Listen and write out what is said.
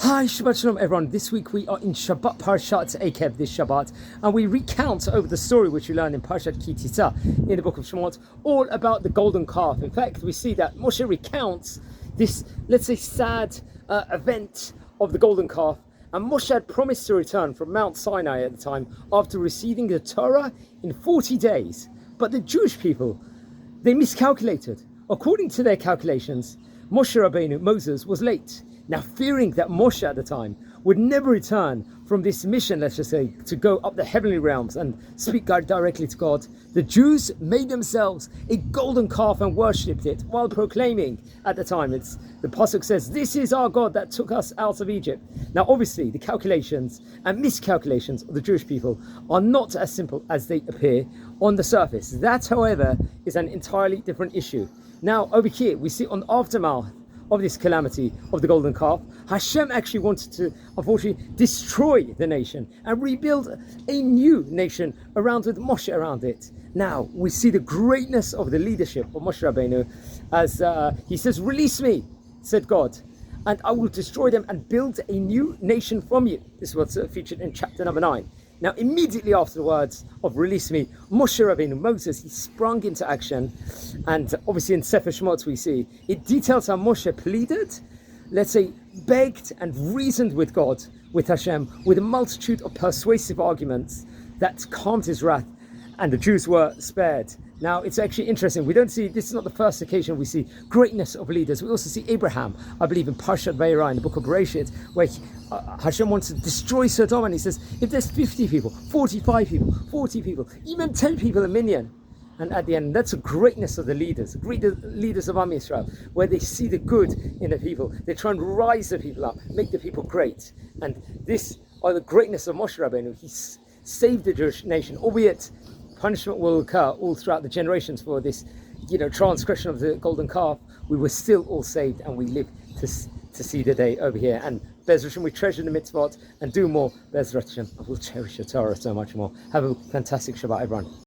Hi, Shabbat Shalom everyone. This week we are in Shabbat Parshat Eikev this Shabbat, and we recount over the story which we learn in Parshat Kitisa in the book of Shemot, all about the golden calf. In fact, we see that Moshe recounts this, let's say, sad event of the golden calf, and Moshe had promised to return from Mount Sinai at the time after receiving the Torah in 40 days. But the Jewish people, they miscalculated. According to their calculations, Moshe Rabbeinu, Moses, was late. Now, fearing that Moshe at the time would never return from this mission, let's just say, to go up the heavenly realms and speak directly to God, the Jews made themselves a golden calf and worshipped it while proclaiming at the time. The Pasuk says, "This is our God that took us out of Egypt." Now, obviously, the calculations and miscalculations of the Jewish people are not as simple as they appear on the surface. That, however, is an entirely different issue. Now, over here, we see on the aftermath of this calamity of the golden calf, Hashem actually wanted to, unfortunately, destroy the nation and rebuild a new nation with Moshe around it. Now, we see the greatness of the leadership of Moshe Rabbeinu as he says, "Release me," said God, "and I will destroy them and build a new nation from you." This is what's featured in chapter number 9. Now, immediately after the words of "release me," Moshe Rabbeinu, Moses, he sprung into action. And obviously in Sefer Shemot we see, it details how Moshe pleaded, let's say, begged and reasoned with God, with Hashem, with a multitude of persuasive arguments that calmed his wrath, and the Jews were spared. Now, it's actually interesting. We don't see, this is not the first occasion we see greatness of leaders. We also see Abraham, I believe, in Parshat Vayera, in the book of Bereshit, where Hashem wants to destroy Sodom, and he says, if there's 50 people, 45 people, 40 people, even 10 people a minyan. And at the end, that's the greatness of the leaders, the great leaders of Am Yisrael, where they see the good in the people. They try and rise the people up, make the people great. And this are the greatness of Moshe Rabbeinu. He saved the Jewish nation, albeit punishment will occur all throughout the generations for this, transgression of the golden calf. We were still all saved, and we live to see the day over here. And Be'ez Hashem, we treasure the mitzvot and do more. Be'ez Hashem, we'll cherish the Torah so much more. Have a fantastic Shabbat, everyone.